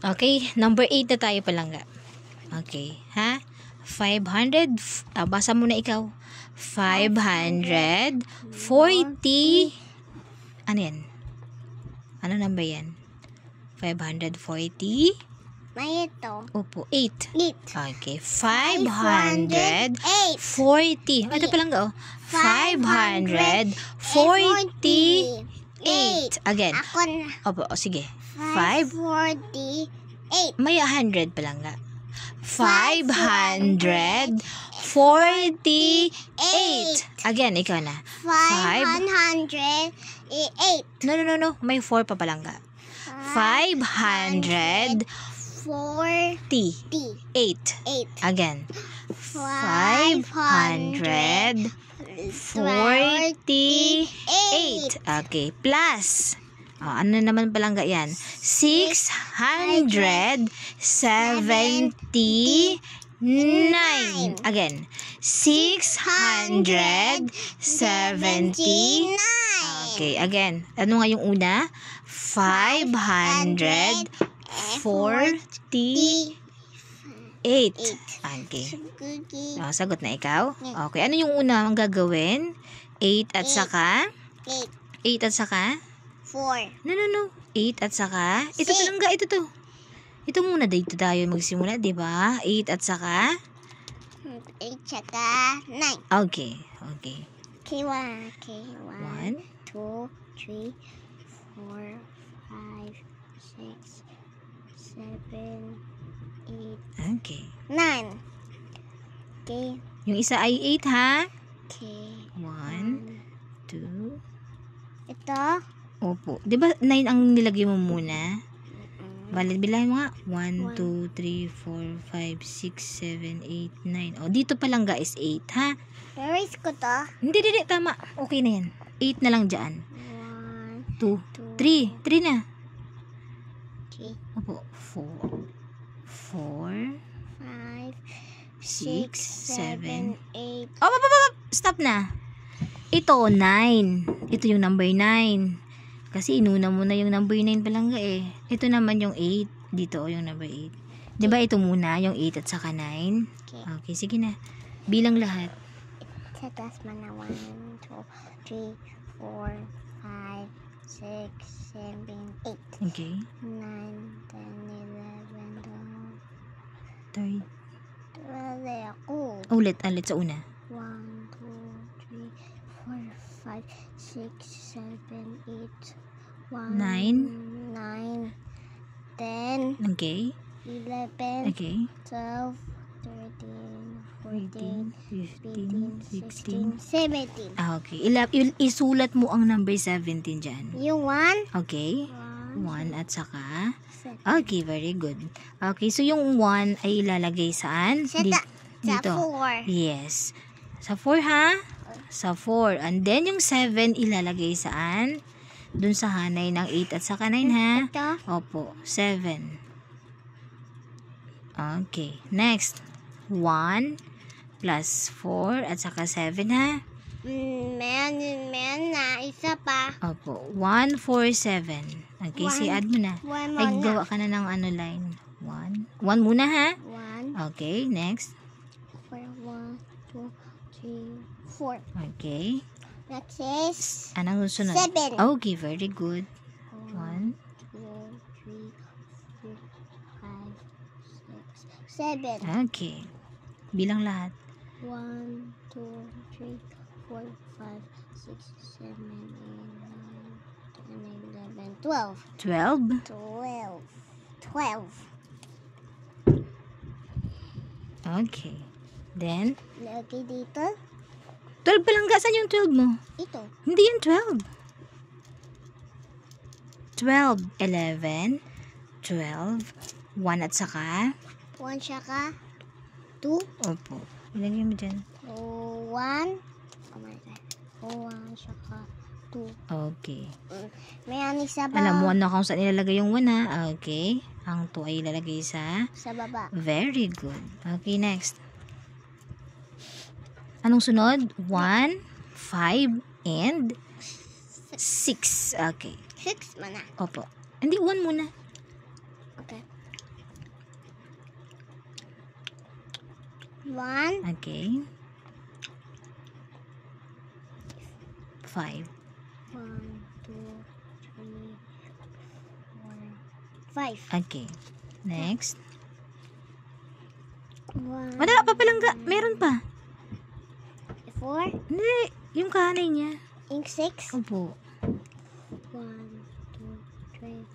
Okay, number 8 na tayo palangga. Okay, ha? 500, basa muna ikaw. 540, ano yan? Ano number yan? 540? May ito. Opo, 8. 8. Okay, 540. Ito palangga, oh. 548. Again. Ako na. Opo, sige. 548. May 100 palangga. 548. Again, ikaw na. 508. No. May 4 pa palangga. 548. 8. Again. 548. Okay. Plus. Ano naman palangga yan? 679. Again. 679. Okay, again. Ano nga yung una? 548. Okay. Sagot na ikaw? Okay. Ano yung una ang gagawin? 8 at saka? 8 at saka? 4. No. 8 at saka? Ito palangga, ito to. Ito muna dito tayo magsimula, di ba? 8 at saka? 8 saka 9. Okay. K1. 1, 2, 3, 4, 5, 6, 7, 8, okay. 9. Okay. Yung isa ay 8, ha? Okay. 1, 2. Ito. Opo. Di ba 9 ang nilagay mo muna? Bali, bilangin mo nga. 1, 2, 3, 4, 5, 6, 7, 8, 9. Dito palangga is 8, ha? Erase ko to. Hindi. Tama. Okay na yan. 8 na lang dyan. 1, 2, 3. 3 na. 3, Opo. 4, 5, 6, 7. 8. Stop na. Ito, 9. Ito yung number 9. Kasi inuna mo na yung number 9 palangga eh. Ito naman yung 8. Dito yung number 8. Diba ito muna, yung 8 at saka 9? Okay, sige na. Bilang lahat. Sa taas mo na 1, 2, 3, 4, 5, 6, 7, 8. Okay. 9, 10, 11, 12. 12 ako. Ulit sa una. 1, 2, 3, 4, 5, 6, 7, 8. 1, 9. 9, 10, Okay. 11, Okay. 12, 13, 14, 15, 16. 17. Okay. Isulat mo ang number 17 dyan. Yung 1, Okay. 1, 1 at saka. 7. Okay, very good. Okay, so yung 1 ay ilalagay saan? Sa Dito. 4. Yes. Sa 4 ha? Sa 4. And then yung 7 ilalagay saan? Dun sa hanay ng 8 at saka 9 ha? Ito. Opo. 7. Okay. Next. 1 plus 4 at saka 7 ha? Meron na. Isa pa. Opo. 1, 4, 7. Okay, si add mo na. 1 Ay, muna. gawa ka na ng line. 1. 1 muna ha? 1, Okay, next. 4, 1, 2, 3, 4. Okay. Next is Anong sunod? 7. Okay, very good. 1. 2, 3, 4, 5, 6, 7. Okay. Bilang lahat. 1, 2, 3, 4, 5, 6, 7, 8, 9, 10, 11, 12. 12. 12. Okay. Then, Lagi dito. 12 pa lang. Saan yung 12 mo? Ito. Hindi yan 12. 12, 11, 12, 1 at saka. 1 saka 2. Opo. Ilagay mo dyan. 1. Oh my God. 1 saka 2. Okay. May isa ba? Alam mo ano kung saan ilalagay yung 1 ha? Okay. Ang 2 ay ilalagay sa. Sa baba. Very good. Okay, next. Anong sunod? 1, 5, and 6. Okay. 6 mana. Opo. Hindi, 1 muna. Okay. 1, Okay. 5. 1, 2, 3, 4, 5. Okay. Next. 1, Madala pa palangga. Meron pa. 4, Hindi. Yung kanay niya. ink 6. Opo. 1, 2, 3,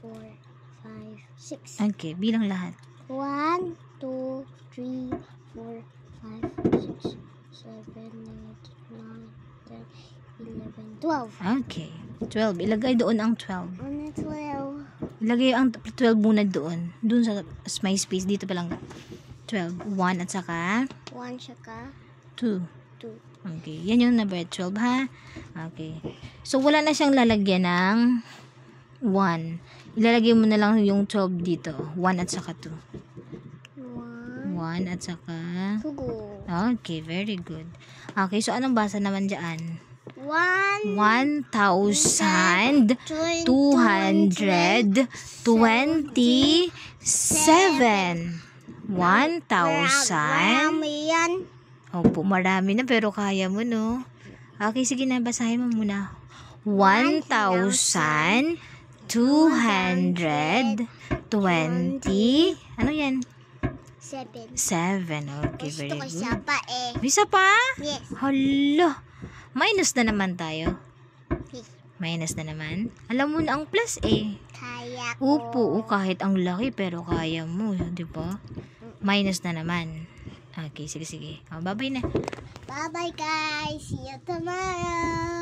4, 5, 6. Okay. Bilang lahat. 1, 2, 3, 4, 5, 6, 7, 8, 9, 10, 11, 12. Okay. 12. Ilagay doon ang 12. Ano 12? Ilagay ang 12 muna doon. Doon sa my space. Dito pa lang. 12. 1 at saka 1 saka 2. 2. Okay. Yan yung number 12 ha. Okay. So, wala na siyang lalagyan ng 1. Ilalagay mo na lang yung 12 dito. 1 at saka 2. 1, 1 at saka 2. okay. Very good. Okay. So, anong basa naman dyan? 1, 1,227. 1,000. Marami yan. Opo, marami na pero kaya mo, no? Okay, sige na, basahin mo muna. 1,220. Ano yan? 7. 7. Okay, very Gusto ko good. siya pa eh. Isa pa? Yes. Hala. Minus na naman tayo. Yes. Minus na naman. Alam mo na ang plus eh. Kaya ko. Upo, kahit ang laki pero kaya mo, di ba? Minus na naman. Okay, sige. Bye-bye na. Bye-bye guys. See you tomorrow.